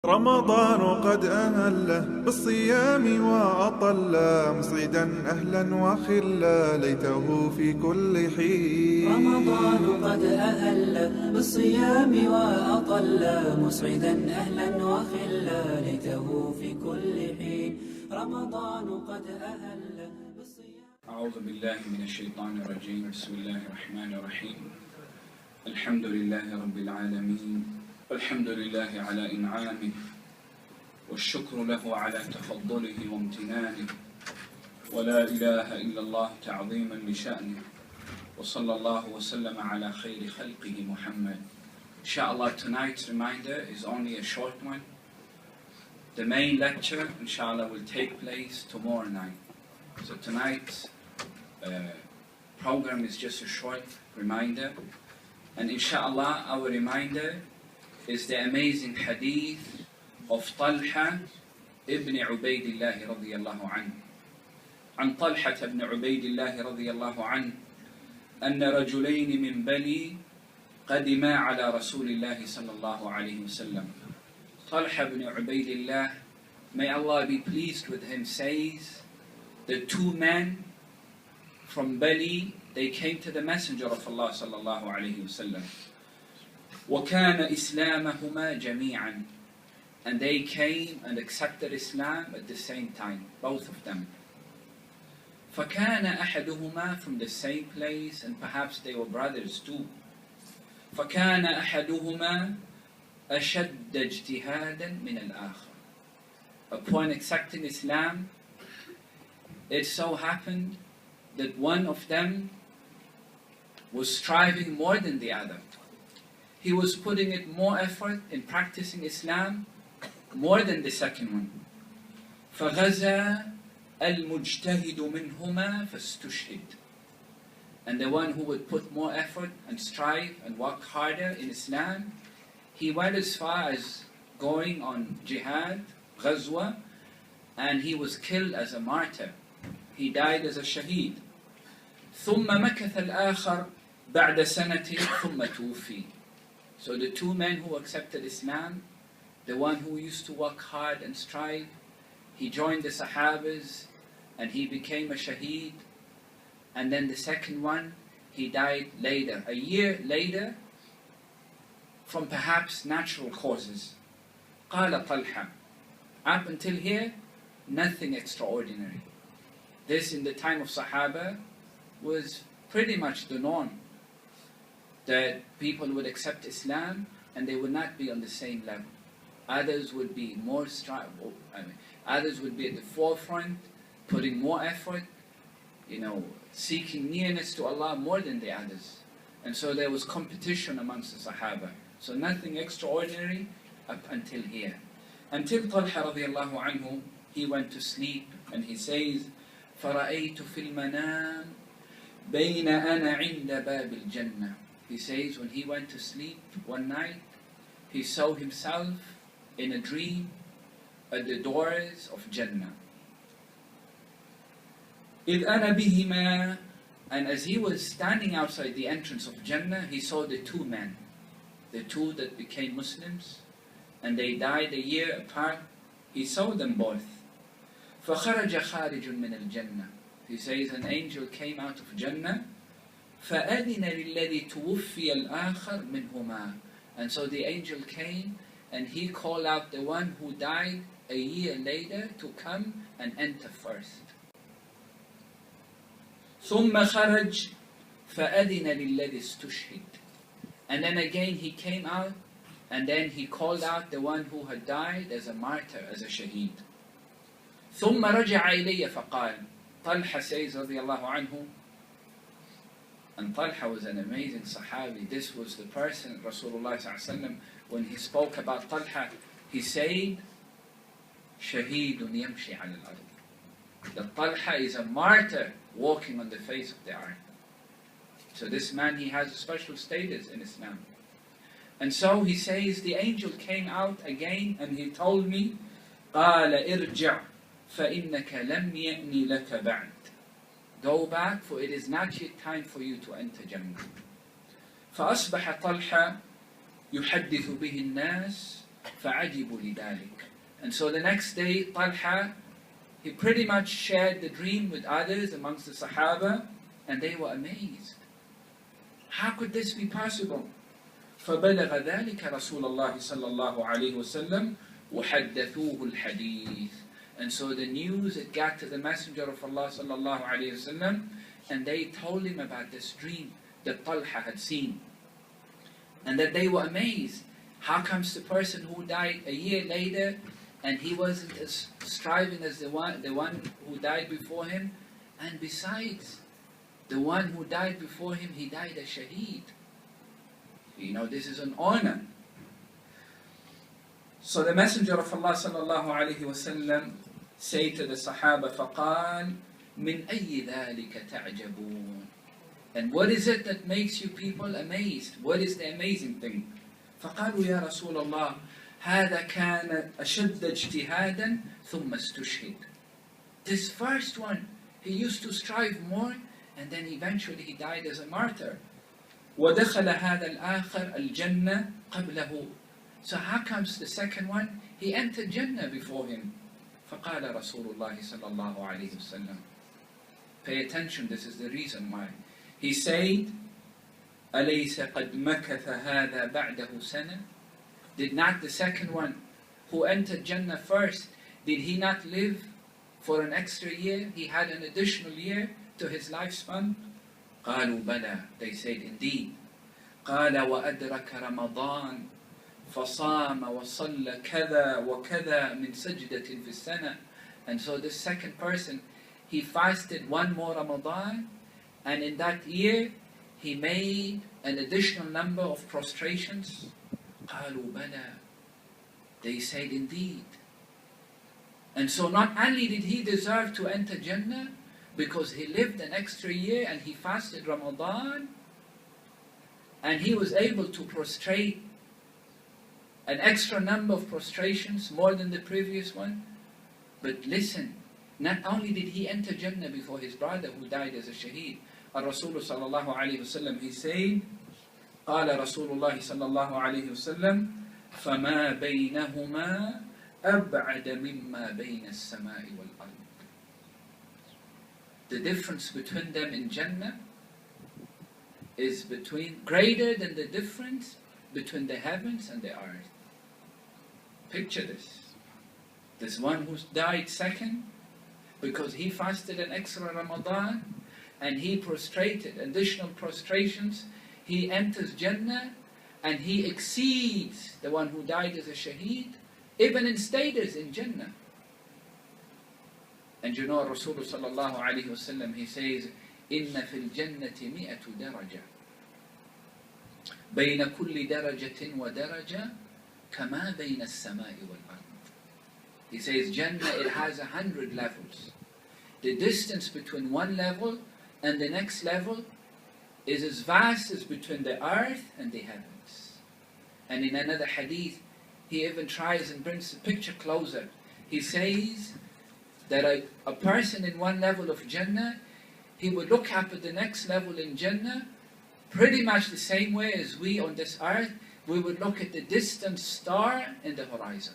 رمضان قد أهله بالصيام وأطل مسعدا أهلا وخلا ليته في كل حين. رمضان قد أهل بالصيام وأطل مسعدا أهلا وخلا ليته في كل حين. رمضان قد أهل بالصيام. أعوذ بالله من الشيطان الرجيم. بسم الله الرحمن الرحيم. الحمد لله رب العالمين، والحمد لله على إنعامه، والشكر له على تفضله وامتنانه، ولا إله إلا الله تعظيما لشأنه، وصلى الله وسلم على خير خلقه محمد. Inshallah, tonight's reminder is only a short one. The main lecture, inshallah, will take place tomorrow night. So tonight's program is just a short reminder. And inshallah, our reminder is the amazing hadith of Talha ibn Ubaydillah radiyallahu anhu. عن طلحة بن عبيد الله رضي الله عنه أن رجلين من بني قدما على رسول الله صلى الله عليه وسلم. Talha ibn Ubaydillah, may Allah be pleased with him, says, the two men from Bali, they came to the Messenger of Allah صلى الله عليه وسلم. وَكَانَ إِسْلَامَهُمَا جَمِيعًا, and they came and accepted Islam at the same time, both of them. فَكَانَ أَحَدُهُمَا, from the same place, and perhaps they were brothers too. فَكَانَ أَحَدُهُمَا أَشَدَّ اجْتِهَادًا مِنَ الْآخَرِ. Upon accepting Islam, it so happened that one of them was striving more than the other. He was putting in more effort in practicing Islam more than the second one. فَغَزَى الْمُجْتَهِدُ مِنْهُمَا فَاسْتُشْهِدْ. And the one who would put more effort and strive and work harder in Islam, he went as far as going on jihad, ghazwa, and he was killed as a martyr. He died as a shaheed. ثُمَّ مَكَثَ الْآخَرُ بَعْدَ سَنَةٍ ثُمَّ تُوفِي. So the two men who accepted Islam, the one who used to work hard and strive, he joined the Sahabas and he became a shaheed. And then the second one, he died later, a year later, from perhaps natural causes. قال طلحة. Up until here, nothing extraordinary. This in the time of Sahaba was pretty much the norm, that people would accept Islam and they would not be on the same level. Others would be more others would be at the forefront, putting more effort, seeking nearness to Allah more than the others. And so there was competition amongst the Sahaba. So nothing extraordinary up until here. Until Talha radiallahu anhu, he went to sleep and he says, فَرَأَيْتُ فِي الْمَنَامِ بَيْنَ أَنَا عِنْدَ بَابِ الْجَنَّةِ. He says when he went to sleep one night, he saw himself in a dream at the doors of Jannah. إِذْ أَنَا بِهِمَا. And as he was standing outside the entrance of Jannah, he saw the two men, the two that became Muslims, and they died a year apart. He saw them both. فَخَرَجَ خَارِجٌ مِنَ الْجَنَّةِ. He says an angel came out of Jannah. فَأَذِنَ لِلَّذِي تُوُفِّيَ الْآخَرِ مِنْهُمَا. And so the angel came and he called out the one who died a year later to come and enter first. ثُمَّ خَرَجْ فَأَذِنَ لِلَّذِي اسْتُشْهِدْ. And then again he came out and then he called out the one who had died as a martyr, as a shaheed. ثُمَّ رَجَعَ إِلَيَّ فَقَالَ. Talha says radiyallahu anhu, and Talha was an amazing Sahabi. This was the person, Rasulullah ﷺ, when he spoke about Talha, he said, شَهِيدٌ يَمْشِي عَلَى الْأَرْضِ. That Talha is a martyr walking on the face of the earth. So this man, he has a special status in Islam. And so he says, the angel came out again and he told me, قَالَ إِرْجِعْ فَإِنَّكَ لَمْ يَأْنِ لَكَ بَعْدٍ. Go back, for it is not yet time for you to enter Jannah. فأصبح طلحة يحدث به الناس فعجبوا لذلك. And so the next day, Talha, he pretty much shared the dream with others amongst the Sahaba, and they were amazed. How could this be possible? فبلغ ذلك رسول الله صلى الله عليه وسلم وحدثوه الحديث. And so the news, it got to the Messenger of Allah صلى الله عليه وسلم, and they told him about this dream that Talha had seen. And that they were amazed. How comes the person who died a year later, and he wasn't as striving as the one who died before him? And besides, the one who died before him, he died a shaheed. You know, this is an honor. So the Messenger of Allah sallallahu alayhi wasallam said to the Sahaba, فَقَالْ مِنْ أَيِّ ذَلِكَ تَعْجَبُونَ. And what is it that makes you people amazed? What is the amazing thing? فَقَالُوا يَا رَسُولَ اللَّهِ هَذَا كَانَ أَشَدَّ اجْتِهَادًا ثُمَّ اسْتُشْهِدَ. This first one, he used to strive more, and then eventually he died as a martyr. وَدَخَلَ هَذَا الْآخَرَ الْجَنَّةِ قَبْلَهُ. So how comes the second one? He entered Jannah before him. فَقَالَ رَسُولُ اللَّهِ صَلَّى اللَّهُ عَلَيْهِ وسلم. Pay attention, this is the reason why. He said, أَلَيْسَ قَدْ مَكَثَ هَذَا بَعْدَهُ سَنَةً. Did not the second one, who entered Jannah first, did he not live for an extra year? He had an additional year to his lifespan. قالوا بلى. They said, indeed. قال وأدرك رمضان فصام وصلى كذا وكذا من سجدة في السنة. And so this second person, he fasted one more Ramadan, and in that year he made an additional number of prostrations. قالوا بلى. They said, indeed. And so not only did he deserve to enter Jannah because he lived an extra year and he fasted Ramadan, and he was able to prostrate an extra number of prostrations more than the previous one. But listen, not only did he enter Jannah before his brother who died as a shaheed, Rasul sallallahu alayhi wa sallam, he said, قال رسول الله صلى الله عليه وسلم فما بينهما أبعد مما بين السماء والأرض. The difference between them in Jannah is greater than the difference between the heavens and the earth. Picture this. This one who died second, because he fasted an extra Ramadan and he prostrated additional prostrations, he enters Jannah and he exceeds the one who died as a shaheed, even in status in Jannah. And you know, Rasulullah sallallahu alayhi wa sallam, he says, إِنَّ فِي الْجَنَّةِ مِئَةُ دَرَجَةٍ بَيْنَ كُلِّ دَرَجَةٍ وَدَرَجَةٍ كَمَا بَيْنَ السَّمَاءِ وَالْأَرْضِ. He says, Jannah, it has 100 levels. The distance between one level and the next level is as vast as between the earth and the heavens. And in another hadith, he even tries and brings the picture closer. He says that a person in one level of Jannah, he would look up at the next level in Jannah pretty much the same way as we on this earth, we would look at the distant star in the horizon.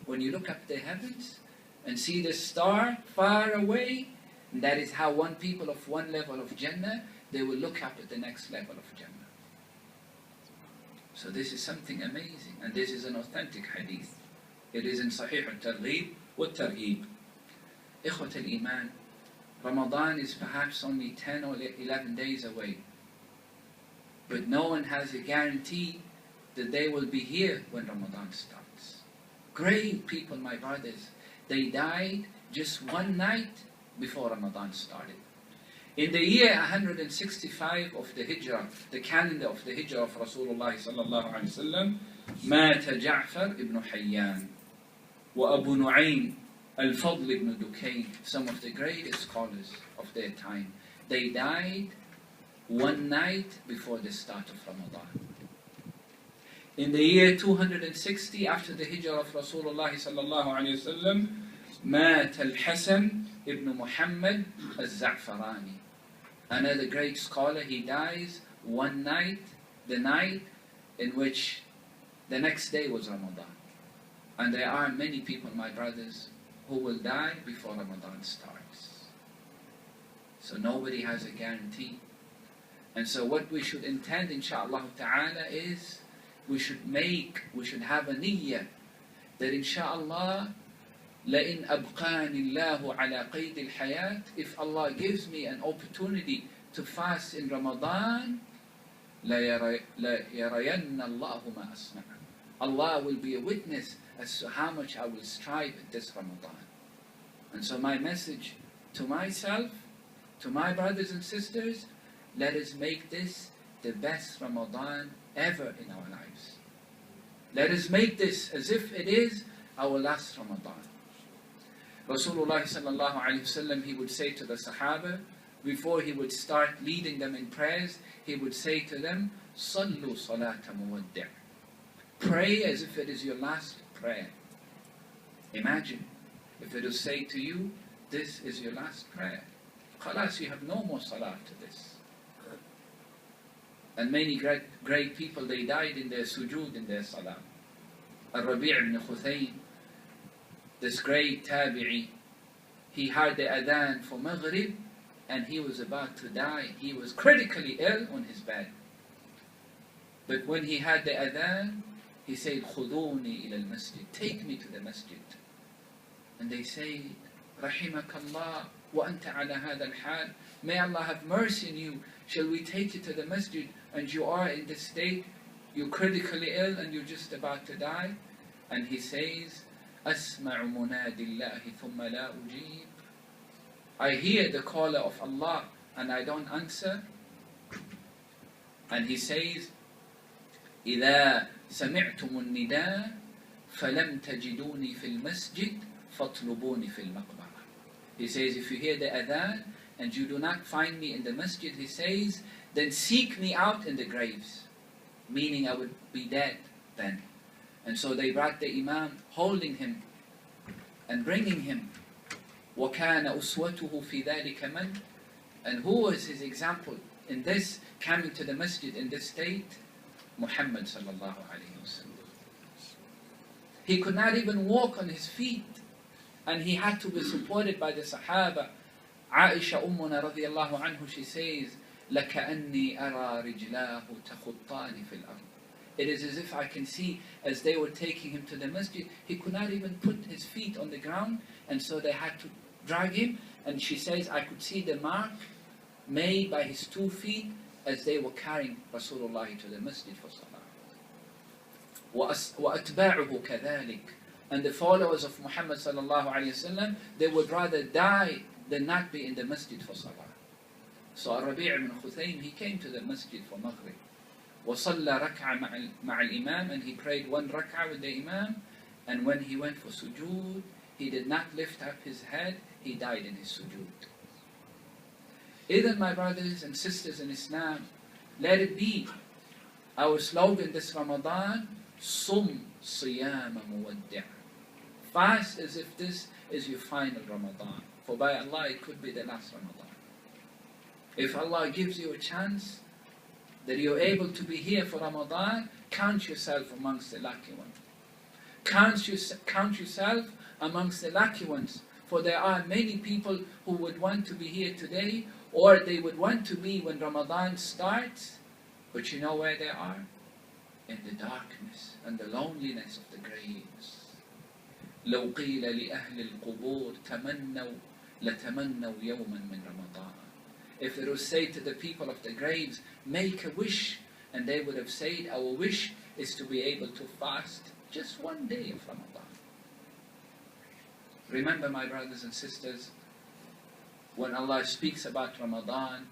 When you look up the heavens and see the star far away, and that is how one people of one level of Jannah, they will look up at the next level of Jannah. So this is something amazing, and this is an authentic hadith. It is in Sahih al-Targhib wa-Targhib. Ikhwat al-Iman, Ramadan is perhaps only 10 or 11 days away. But no one has a guarantee that they will be here when Ramadan starts. Great people, my brothers, they died just one night before Ramadan started. In the year 165 of the Hijrah, the calendar of the Hijrah of Rasulullah sallallahu alaihi wasallam, مات جعفر ibn Hayyan وأبو نعيم الفضل ibn Dukayn, some of the greatest scholars of their time. They died one night before the start of Ramadan. In the year 260 after the Hijrah of Rasulullah sallallahu alaihi wasallam, مات الحسن ibn Muhammad al-Za'farani. Another great scholar, he dies one night, the night in which the next day was Ramadan. And there are many people, my brothers, who will die before Ramadan starts. So nobody has a guarantee. And so what we should intend, inshaAllah ta'ala, is we should have a niyyah that inshaAllah, لَإِنْ أَبْقَانِ اللَّهُ عَلَى قَيْدِ الْحَيَاةِ, if Allah gives me an opportunity to fast in Ramadan, لَيَرَيَنَّ اللَّهُ مَا أَصْنَعُ. Allah will be a witness as to how much I will strive at this Ramadan. And so my message to myself, to my brothers and sisters, let us make this the best Ramadan ever in our lives. Let us make this as if it is our last Ramadan. Rasulullah sallallahu alayhi wasallam, he would say to the Sahaba, before he would start leading them in prayers, he would say to them, Sallu salata muwaddi'. Pray as if it is your last prayer. Imagine if it will say to you, this is your last prayer. Khalas, you have no more salah after this. And many great people, they died in their sujood, in their salah. Al-Rabi' ibn Khuthayn, this great tabi'i, he heard the adhan for Maghrib and he was about to die. He was critically ill on his bed. But when he had the adhan, he said, خُذُونِي إِلَى الْمَسْجِدِ, take me to the masjid. And they say, رَحِمَكَ اللَّهُ وَأَنْتَ عَلَى هَذَا الْحَالِ, may Allah have mercy on you. Shall we take you to the masjid and you are in this state, you're critically ill and you're just about to die? And he says, أَسْمَعُ مُنَادِ اللَّهِ ثُمَّ لَا أُجِيبُ, I hear the caller of Allah and I don't answer. And he says, إِذَا سَمِعْتُمُ النِّدَاءَ فَلَمْ تَجِدُونِي فِي الْمَسْجِدِ فَاطْلُبُونِي فِي الْمَقْبَرَةِ. He says, if you hear the adhan and you do not find me in the masjid, he says, then seek me out in the graves. Meaning I would be dead then. And so they brought the Imam, holding him and bringing him. وَكَانَ أُسْوَتُهُ فِي ذَلِكَ مَنْ, and who was his example in this, coming to the masjid in this state? Muhammad sallallahu alayhi wasallam. He could not even walk on his feet, and he had to be supported by the Sahaba. Aisha Ummuna radiyallahu anhu, she says, لَكَأَنِّي أَرَى رِجْلَاهُ تَخُطَّانِ فِي الْأَرْضِ. It is as if I can see, as they were taking him to the masjid, he could not even put his feet on the ground, and so they had to drag him. And she says, I could see the mark made by his 2 feet as they were carrying Rasulullah to the masjid for salah. وَأَتْبَاعُهُ كَذَلِكَ. And the followers of Muhammad sallallahu alayhi wasallam, they would rather die than not be in the masjid for salah. So Rabi' ibn Khuthayn, he came to the masjid for Maghrib. وَصَلَّى رَكْعَ مَعَ الْإِمَامِ, and he prayed 1 rak'ah with the Imam. And when he went for sujood, he did not lift up his head, he died in his sujood. Either, my brothers and sisters in Islam, let it be our slogan this Ramadan, Sum Siyama Muwaddi'. Fast as if this is your final Ramadan. For by Allah, it could be the last Ramadan. If Allah gives you a chance that you're able to be here for Ramadan, count yourself amongst the lucky ones. Count yourself amongst the lucky ones. For there are many people who would want to be here today, or they would want to be when Ramadan starts, but you know where they are? In the darkness and the loneliness of the graves. لو قيل لأهل القبور تمنوا لتمنوا يوما من رمضان. If it was said to the people of the graves, make a wish, and they would have said, our wish is to be able to fast just 1 day of Ramadan. Remember, my brothers and sisters, when Allah speaks about Ramadan,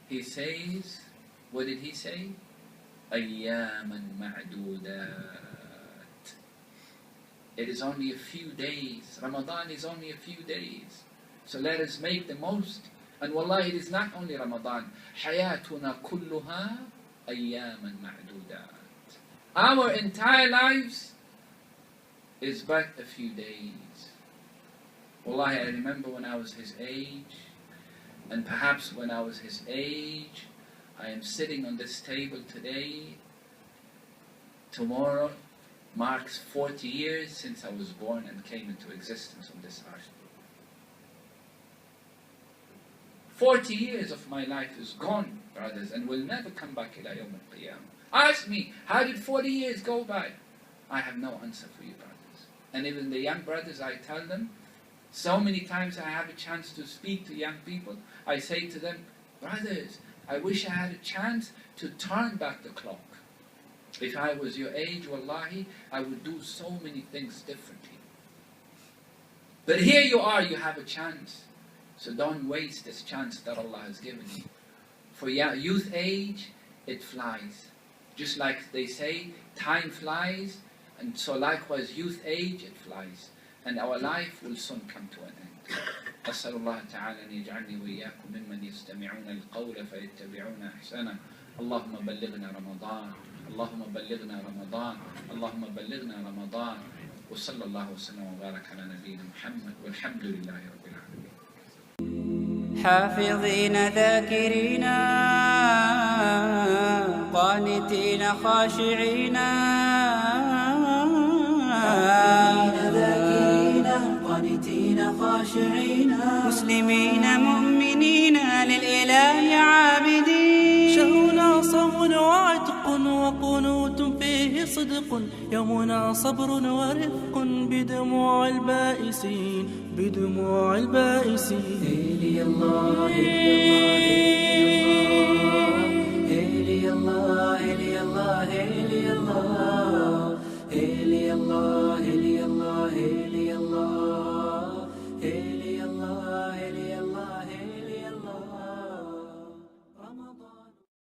He says, what did He say? أَيَّامًا مَعْدُودَاتٍ. It is only a few days. Ramadan is only a few days. So let us make the most. And wallahi, it is not only Ramadan. حَيَاتُنَا كُلُّهَا أَيَّامًا مَعْدُودَاتٍ. Our entire lives is but a few days. Wallahi, I remember when I was his age, and perhaps when I was his age, I am sitting on this table today. Tomorrow, marks 40 years since I was born and came into existence on this earth. 40 years of my life is gone, brothers, and will never come back ila yawm al-qiyamah. Ask me, how did 40 years go by? I have no answer for you, brothers. And even the young brothers, I tell them, so many times I have a chance to speak to young people, I say to them, brothers, I wish I had a chance to turn back the clock. If I was your age, wallahi, I would do so many things differently. But here you are, you have a chance. So don't waste this chance that Allah has given you. For youth age, it flies. Just like they say, time flies, and so likewise youth age, it flies. And our life will soon come to an end. أسأل الله تعالى أن يجعلني وإياكم ممن يستمعون القول فيتبعون أحسنه. اللهم بلغنا رمضان. اللهم بلغنا رمضان. اللهم بلغنا رمضان. وصلى الله وسلم وبارك على نبينا محمد والحمد لله رب العالمين. حافظين ذاكرين قانتين خاشعين قانتين خاشعين مسلمين مؤمنين للإله عابدين. شهرنا صوم وعتق وقنوت فيه صدق، يومنا صبر ورفق بدموع البائسين بدموع البائسين. هيلي الله هيلي الله هيلي الله هيلي الله هيلي الله